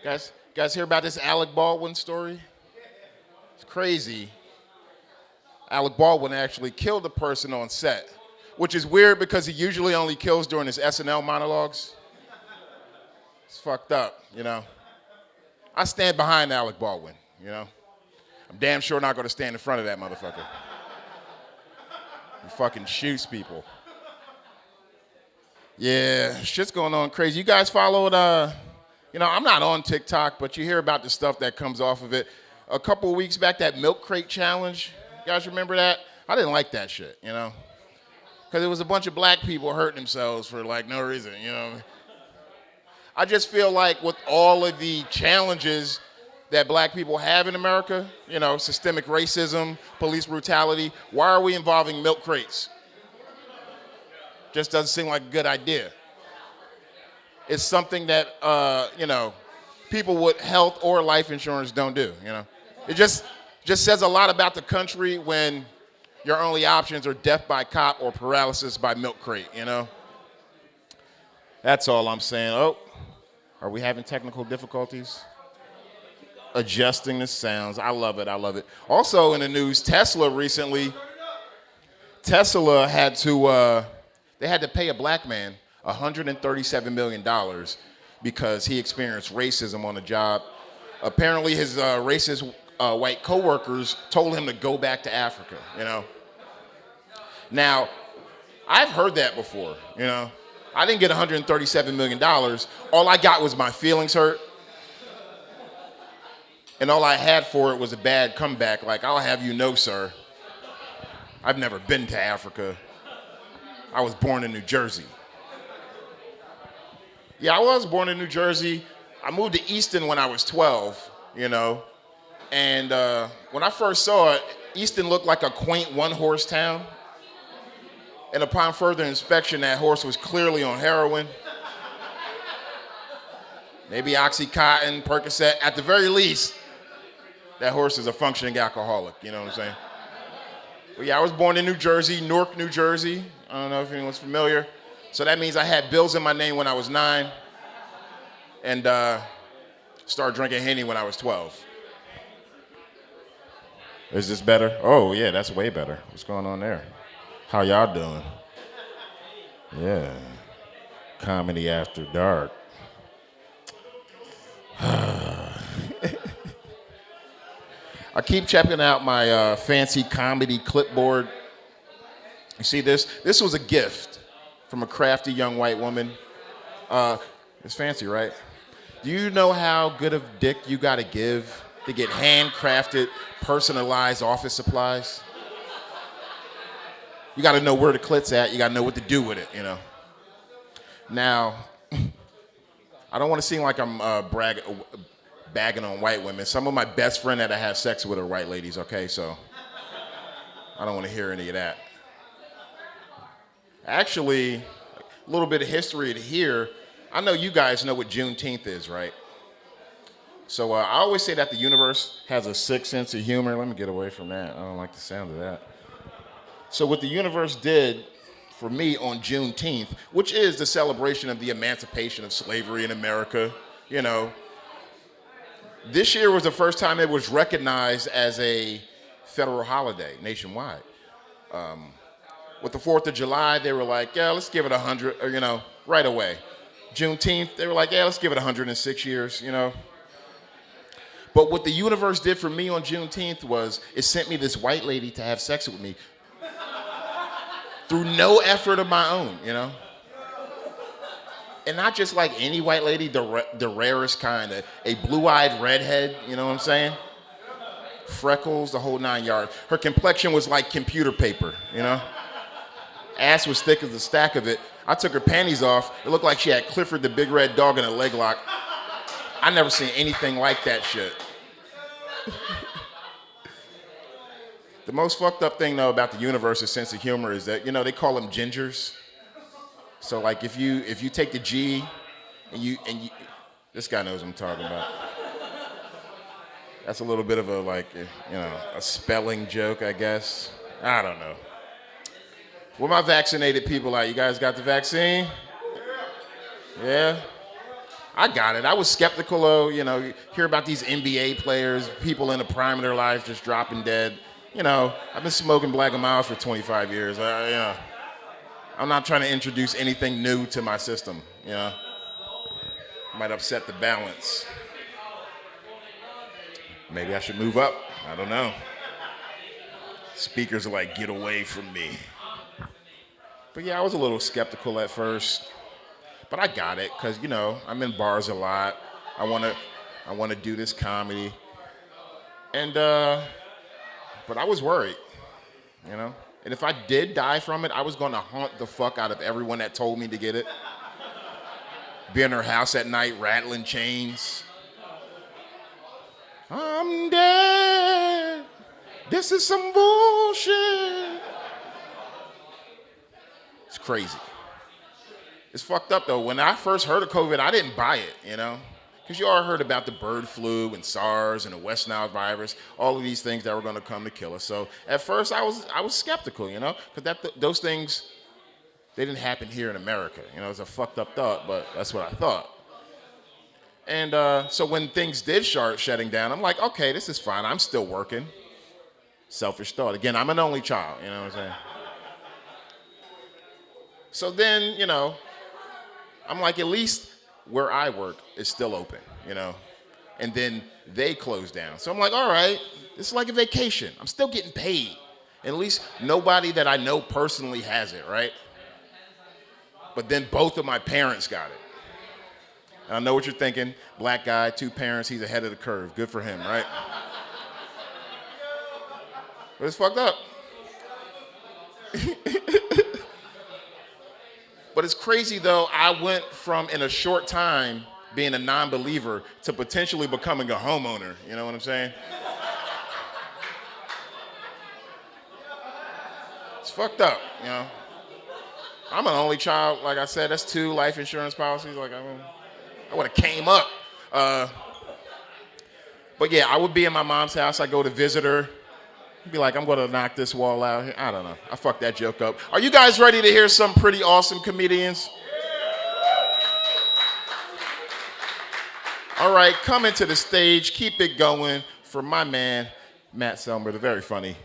Guys hear about this Alec Baldwin story? It's crazy. Alec Baldwin actually killed a person on set, which is weird because he usually only kills during his SNL monologues. It's fucked up, you know. I stand behind Alec Baldwin, you know. I'm damn sure not going to stand in front of that motherfucker. He fucking shoots people. Yeah, shit's going on crazy. You guys followed, I'm not on TikTok, but you hear about the stuff that comes off of it. A couple of weeks back, that milk crate challenge. You guys remember that? I didn't like that shit, you know? Because it was a bunch of black people hurting themselves for, like, no reason, you know? I just feel like with all of the challenges that black people have in America, you know, systemic racism, police brutality, why are we involving milk crates? Just doesn't seem like a good idea. It's something that, people with health or life insurance don't do, you know? It just says a lot about the country when your only options are death by cop or paralysis by milk crate, you know? That's all I'm saying. Oh, are we having technical difficulties? Adjusting the sounds. I love it. Also in the news, Tesla had to pay a black man $137 million because he experienced racism on the job. Apparently his racist white coworkers told him to go back to Africa, you know. Now, I've heard that before, you know. I didn't get $137 million. All I got was my feelings hurt. And all I had for it was a bad comeback, like, I'll have you know, sir, I've never been to Africa. I was born in New Jersey. Yeah, I was born in New Jersey. I moved to Easton when I was 12, you know. And when I first saw it, Easton looked like a quaint one-horse town. And upon further inspection, that horse was clearly on heroin. Maybe Oxycontin, Percocet. At the very least, that horse is a functioning alcoholic, you know what I'm saying? But yeah, I was born in New Jersey, Newark, New Jersey. I don't know if anyone's familiar. So that means I had bills in my name when I was 9 and started drinking Henny when I was 12. Is this better? Oh, yeah, that's way better. What's going on there? How y'all doing? Yeah. Comedy After Dark. I keep checking out my fancy comedy clipboard. You see this? This was a gift from a crafty young white woman. It's fancy, right? Do you know how good of dick you gotta give to get handcrafted, personalized office supplies? You gotta know where the clit's at. You gotta know what to do with it, you know? Now, I don't want to seem like I'm bagging on white women. Some of my best friends that I have sex with are white ladies, okay? So I don't want to hear any of that. Actually, a little bit of history to hear. I know you guys know what Juneteenth is, right? So I always say that the universe has a sick sense of humor. Let me get away from that. I don't like the sound of that. So what the universe did for me on Juneteenth, which is the celebration of the emancipation of slavery in America, you know, this year was the first time it was recognized as a federal holiday nationwide. With the 4th of July, they were like, yeah, let's give it 100, or, you know, right away. Juneteenth, they were like, yeah, let's give it 106 years, you know. But what the universe did for me on Juneteenth was it sent me this white lady to have sex with me through no effort of my own, you know. And not just like any white lady, the rarest kind, a blue-eyed redhead, you know what I'm saying? Freckles, the whole 9 yards. Her complexion was like computer paper, you know? Ass was thick as a stack of it. I took her panties off. It looked like she had Clifford the Big Red Dog in a leg lock. I never seen anything like that shit. The most fucked up thing, though, about the universe's sense of humor is that, you know, they call them gingers. So, like, if you take the G and you, this guy knows what I'm talking about. That's a little bit of a, like, you know, a spelling joke, I guess. I don't know. Where my vaccinated people at? You guys got the vaccine? Yeah? I got it. I was skeptical of, you hear about these NBA players, people in the prime of their life just dropping dead. I've been smoking Black and Miles for 25 years. I'm not trying to introduce anything new to my system. Might upset the balance. Maybe I should move up. I don't know. Speakers are like, get away from me. But yeah, I was a little skeptical at first. But I got it, because, I'm in bars a lot. I want to do this comedy. And, but I was worried, And if I did die from it, I was going to haunt the fuck out of everyone that told me to get it. Be in their house at night, rattling chains. I'm dead. This is some bullshit. It's crazy. It's fucked up, though. When I first heard of COVID, I didn't buy it, Because you all heard about the bird flu and SARS and the West Nile virus, all of these things that were going to come to kill us. So at first, I was skeptical, because those things, they didn't happen here in America. It's a fucked up thought, but that's what I thought. And so when things did start shutting down, I'm like, okay, this is fine. I'm still working. Selfish thought. Again, I'm an only child, you know what I'm saying? So then, I'm like, at least where I work is still open, And then they closed down. So I'm like, all right, it's like a vacation. I'm still getting paid. At least nobody that I know personally has it, right? But then both of my parents got it. And I know what you're thinking. Black guy, 2 parents, he's ahead of the curve. Good for him, right? But it's fucked up. But it's crazy, though. I went from, in a short time, being a non-believer to potentially becoming a homeowner. You know what I'm saying? It's fucked up, I'm an only child. Like I said, that's 2 life insurance policies. Like, I would have came up. But yeah, I would be in my mom's house. I go to visit her. Be like, I'm going to knock this wall out here. I don't know. I fucked that joke up. Are you guys ready to hear some pretty awesome comedians? All right, coming to the stage, keep it going for my man, Matt Selmer, the very funny